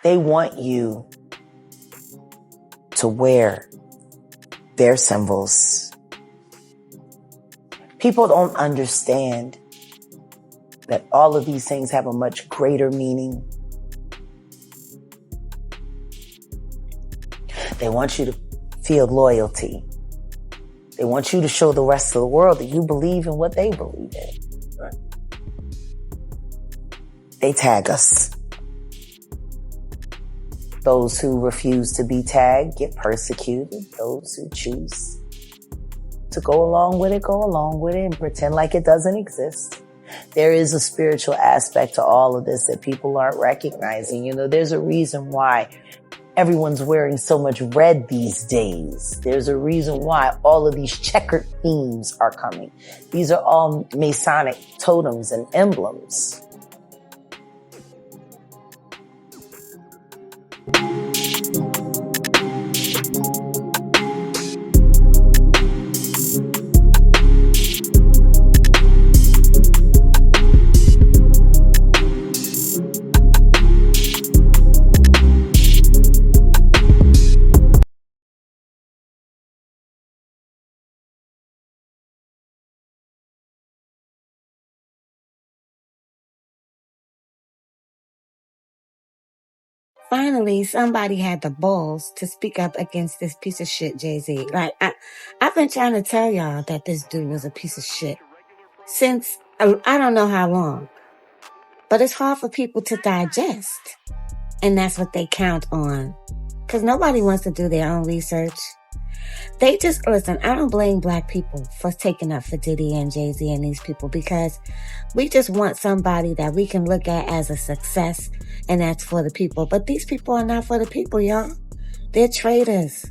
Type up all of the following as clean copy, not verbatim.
They want you to wear their symbols. People don't understand that all of these things have a much greater meaning. They want you to feel loyalty. They want you to show the rest of the world that you believe in what they believe in. Right. They tag us. Those who refuse to be tagged get persecuted. Those who choose to go along with it, go along with it and pretend like it doesn't exist. There is a spiritual aspect to all of this that people aren't recognizing. You know, there's a reason why everyone's wearing so much red these days. There's a reason why all of these checkered themes are coming. These are all Masonic totems and emblems. Finally, somebody had the balls to speak up against this piece of shit, Jay-Z. Like, I've been trying to tell y'all that this dude was a piece of shit since I don't know how long. But it's hard for people to digest. And that's what they count on. Because nobody wants to do their own research. They just, listen, I don't blame black people for taking up for Diddy and Jay-Z and these people, because we just want somebody that we can look at as a success, and that's for the people. But these people are not for the people, y'all. They're traitors.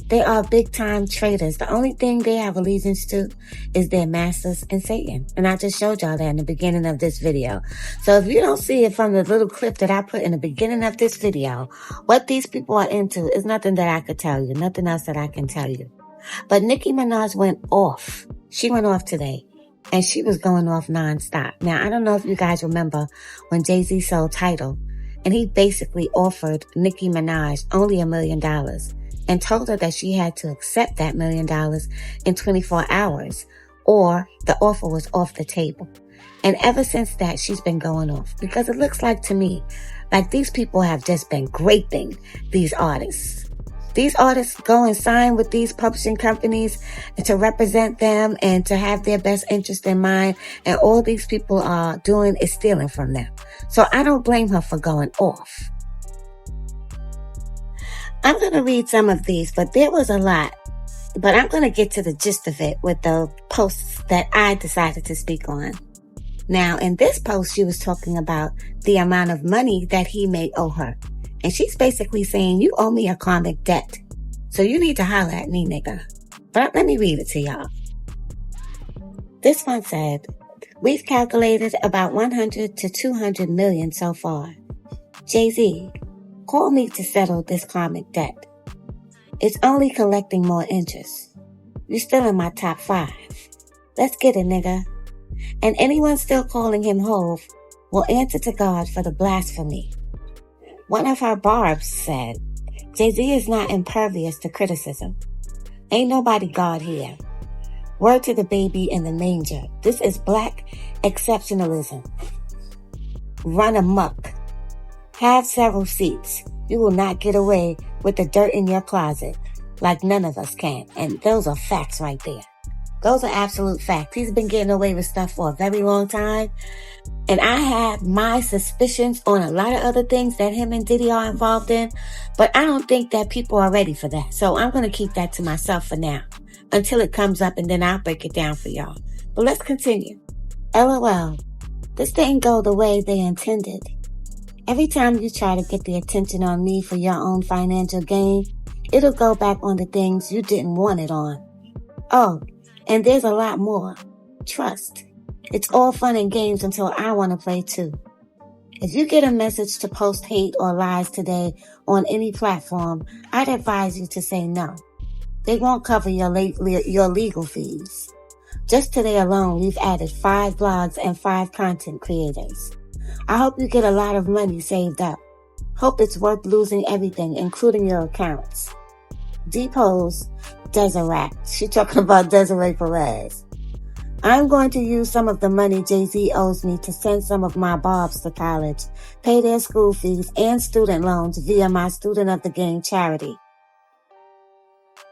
They are big time traitors. The only thing they have allegiance to is their masters and Satan. And I just showed y'all that in the beginning of this video. So if you don't see it from the little clip that I put in the beginning of this video, what these people are into is nothing that I could tell you. Nothing else that I can tell you. But Nicki Minaj went off. She went off today. And she was going off nonstop. Now, I don't know if you guys remember when Jay-Z sold Tidal. And he basically offered Nicki Minaj only $1 million. And told her that she had to accept that $1 million in 24 hours, or the offer was off the table. And ever since that, she's been going off, because it looks like to me, like these people have just been raping these artists. These artists go and sign with these publishing companies to represent them and to have their best interest in mind. And all these people are doing is stealing from them. So I don't blame her for going off. I'm going to read some of these, but there was a lot. But I'm going to get to the gist of it with the posts that I decided to speak on. Now, in this post, she was talking about the amount of money that he may owe her. And she's basically saying, you owe me a karmic debt. So you need to holler at me, nigga. But let me read it to y'all. This one said, we've calculated about 100 to 200 million so far. Jay-Z, call me to settle this karmic debt. It's only collecting more interest. You're still in my top 5. Let's get it, nigga. And anyone still calling him Hove will answer to God for the blasphemy. One of her barbs said, Jay-Z is not impervious to criticism. Ain't nobody God here. Word to the baby in the manger. This is black exceptionalism. Run amok. Have several seats. You will not get away with the dirt in your closet like none of us can. And those are facts right there. Those are absolute facts. He's been getting away with stuff for a very long time. And I have my suspicions on a lot of other things that him and Diddy are involved in. But I don't think that people are ready for that. So I'm going to keep that to myself for now until it comes up, and then I'll break it down for y'all. But let's continue. LOL. This didn't go the way they intended. Every time you try to get the attention on me for your own financial gain, it'll go back on the things you didn't want it on. Oh, and there's a lot more. Trust. It's all fun and games until I want to play too. If you get a message to post hate or lies today on any platform, I'd advise you to say no. They won't cover your legal fees. Just today alone, we've added 5 blogs and 5 content creators. I hope you get a lot of money saved up. Hope it's worth losing everything, including your accounts. Depose Desiree. She talking about Desiree Perez. I'm going to use some of the money Jay-Z owes me to send some of my Bobs to college, pay their school fees and student loans via my Student of the Game charity.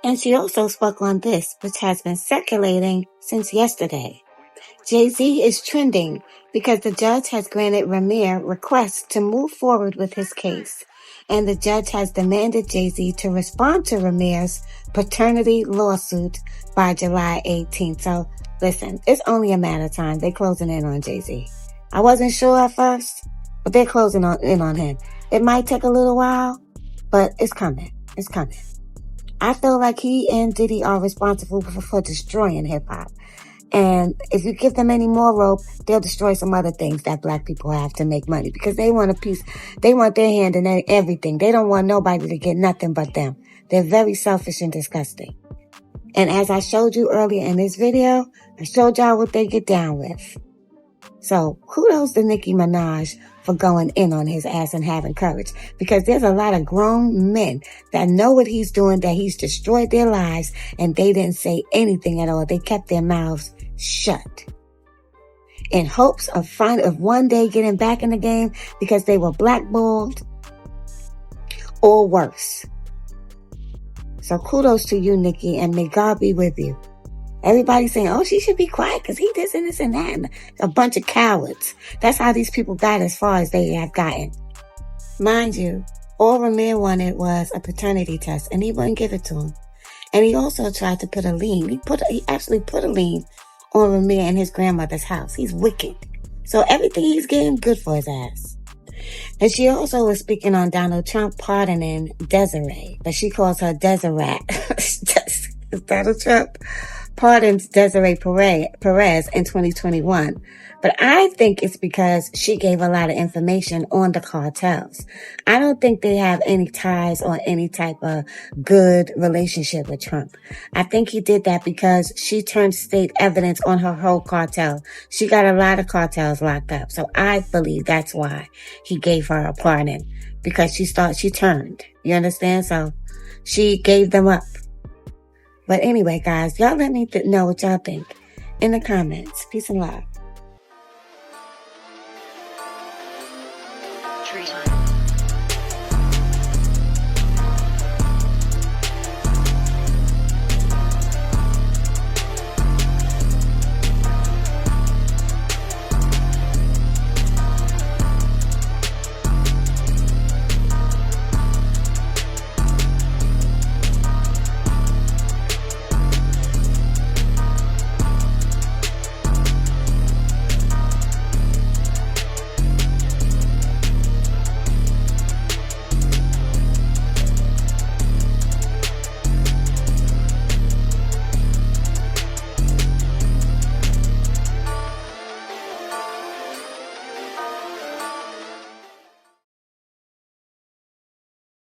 And she also spoke on this, which has been circulating since yesterday. Jay-Z is trending because the judge has granted Ramir requests to move forward with his case. And the judge has demanded Jay-Z to respond to Ramir's paternity lawsuit by July 18th. So listen, it's only a matter of time. They're closing in on Jay-Z. I wasn't sure at first, but they're closing in on him. It might take a little while, but it's coming. It's coming. I feel like he and Diddy are responsible for destroying hip-hop. And if you give them any more rope, they'll destroy some other things that black people have to make money because they want a piece. They want their hand in everything. They don't want nobody to get nothing but them. They're very selfish and disgusting. And as I showed you earlier in this video, I showed y'all what they get down with. So kudos to Nicki Minaj for going in on his ass and having courage, because there's a lot of grown men that know what he's doing, that he's destroyed their lives, and they didn't say anything at all. They kept their mouths shut in hopes of one day getting back in the game because they were blackballed or worse. So kudos to you, Nikki, and may God be with you. Everybody's saying, oh, she should be quiet because he this and this and that. And a bunch of cowards. That's how these people got as far as they have gotten. Mind you, all Ramir wanted was a paternity test, and he wouldn't give it to him. And he also tried to put a lien. He actually put a lien on Ramir in his grandmother's house. He's wicked. So everything he's getting, good for his ass. And she also was speaking on Donald Trump pardoning Desiree, but she calls her Desiree. Donald Trump pardoned Desiree Perez in 2021. But I think it's because she gave a lot of information on the cartels. I don't think they have any ties or any type of good relationship with Trump. I think he did that because she turned state evidence on her whole cartel. She got a lot of cartels locked up. So I believe that's why he gave her a pardon, because she turned. You understand? So she gave them up. But anyway, guys, y'all let me know what y'all think in the comments. Peace and love.